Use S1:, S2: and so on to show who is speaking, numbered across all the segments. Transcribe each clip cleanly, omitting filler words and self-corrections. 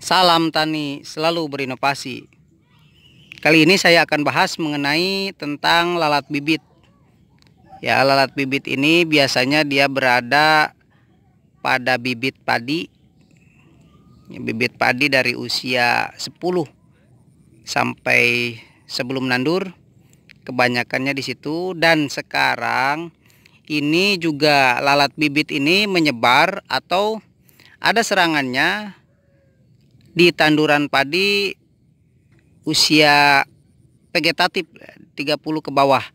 S1: Salam tani selalu berinovasi. Kali ini saya akan bahas mengenai tentang lalat bibit. Ya, lalat bibit ini biasanya dia berada pada bibit padi. Bibit padi dari usia 10 sampai sebelum nandur. Kebanyakannya di situ, dan sekarang ini juga lalat bibit ini menyebar atau ada serangannya di tanduran padi usia vegetatif 30 ke bawah.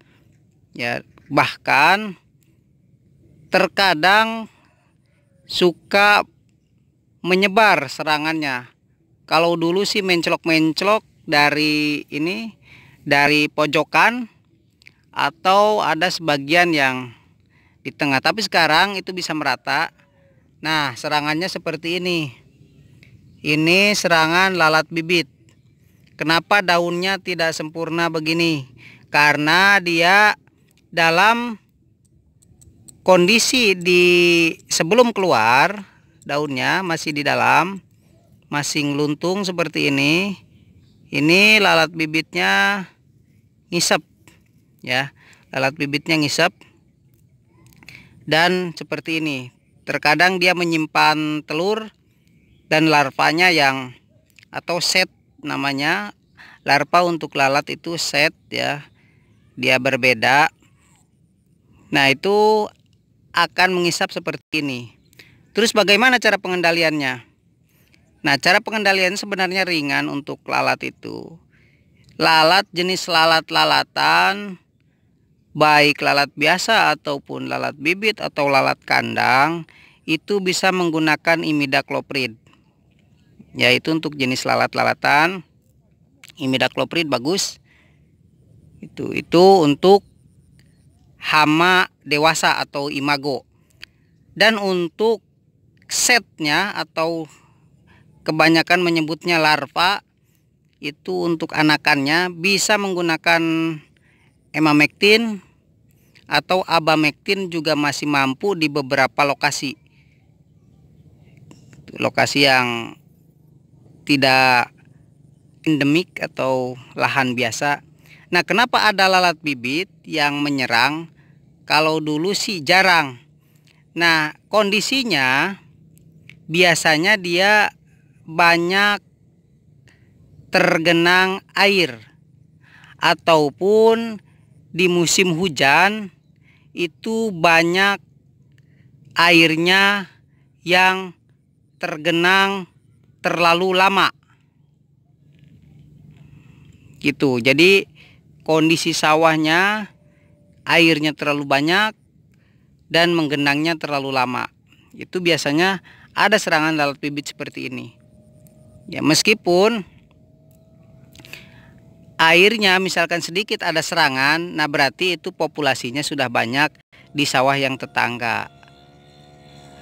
S1: Ya, bahkan terkadang suka menyebar serangannya. Kalau dulu sih menclok-menclok dari pojokan, atau ada sebagian yang di tengah, tapi sekarang itu bisa merata. Nah, serangannya seperti ini. Ini serangan lalat bibit. Kenapa daunnya tidak sempurna begini? Karena dia dalam kondisi sebelum keluar, daunnya masih di dalam, masih ngeluntung seperti ini. Ini lalat bibitnya ngisep, ya, lalat bibitnya ngisep, dan seperti ini. Terkadang dia menyimpan telur dan larvanya atau set namanya. Larva untuk lalat itu set, ya, dia berbeda. Nah, itu akan mengisap seperti ini. Terus bagaimana cara pengendaliannya? Nah, cara pengendalian sebenarnya ringan untuk lalat itu. Lalat jenis lalat-lalatan, baik lalat biasa ataupun lalat bibit atau lalat kandang, itu bisa menggunakan imidacloprid. Yaitu untuk jenis lalat-lalatan, imidacloprid bagus. Itu untuk hama dewasa atau imago. Dan untuk setnya, atau kebanyakan menyebutnya larva, itu untuk anakannya bisa menggunakan emamectin atau abamectin, juga masih mampu di beberapa lokasi yang tidak endemik atau lahan biasa. Nah, kenapa ada lalat bibit yang menyerang? Kalau dulu sih jarang. Nah, kondisinya biasanya dia banyak tergenang air, ataupun di musim hujan itu banyak airnya yang tergenang terlalu lama gitu. Jadi kondisi sawahnya airnya terlalu banyak dan menggenangnya terlalu lama. Itu biasanya ada serangan lalat bibit seperti ini. Ya, meskipun airnya misalkan sedikit ada serangan, nah berarti itu populasinya sudah banyak di sawah yang tetangga.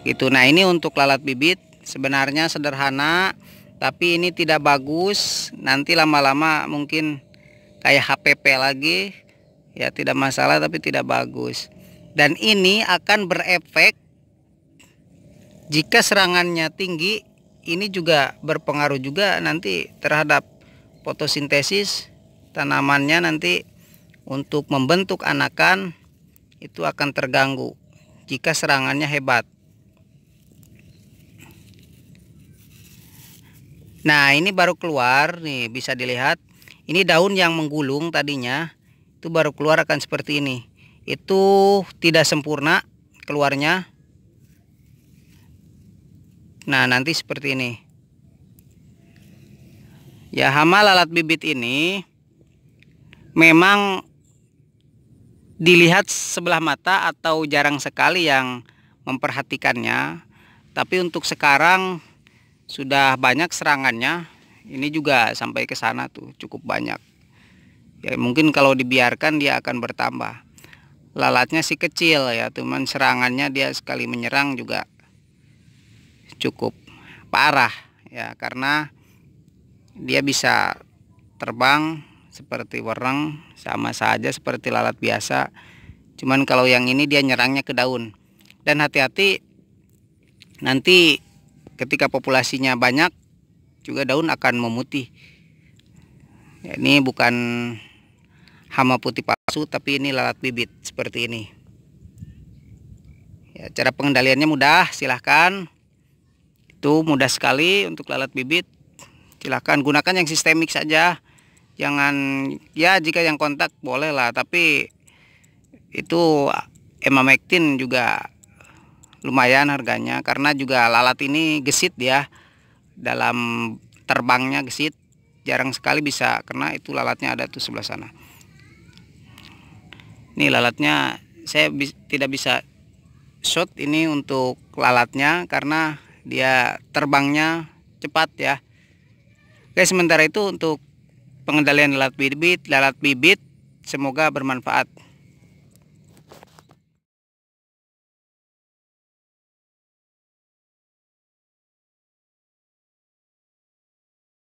S1: Gitu. Nah, ini untuk lalat bibit sebenarnya sederhana, tapi ini tidak bagus. Nanti lama-lama mungkin kayak HPP lagi, ya, tidak masalah tapi tidak bagus. Dan ini akan berefek jika serangannya tinggi. Ini juga berpengaruh juga nanti terhadap fotosintesis tanamannya. Nanti untuk membentuk anakan itu akan terganggu jika serangannya hebat. Nah, ini baru keluar nih, bisa dilihat. Ini daun yang menggulung tadinya, itu baru keluar akan seperti ini. Itu tidak sempurna keluarnya. Nah, nanti seperti ini. Ya, hama lalat bibit ini memang dilihat sebelah mata atau jarang sekali yang memperhatikannya. Tapi untuk sekarang sudah banyak serangannya. Ini juga sampai ke sana tuh, cukup banyak. Ya, mungkin kalau dibiarkan dia akan bertambah. Lalatnya sih kecil ya, cuman serangannya dia sekali menyerang juga cukup parah ya, karena dia bisa terbang seperti wereng, sama saja seperti lalat biasa. Cuman kalau yang ini dia nyerangnya ke daun. Dan hati-hati nanti ketika populasinya banyak, juga daun akan memutih. Ya, ini bukan hama putih palsu, tapi ini lalat bibit seperti ini. Ya, cara pengendaliannya mudah, silahkan. Itu mudah sekali untuk lalat bibit. Silahkan gunakan yang sistemik saja. Jangan, ya jika yang kontak boleh lah, tapi itu emamectin juga lumayan harganya, karena juga lalat ini gesit ya, dalam terbangnya gesit, jarang sekali bisa, karena itu lalatnya ada tuh sebelah sana. Ini lalatnya saya tidak bisa shot ini untuk lalatnya karena dia terbangnya cepat ya. Oke, sementara itu untuk pengendalian lalat bibit semoga bermanfaat.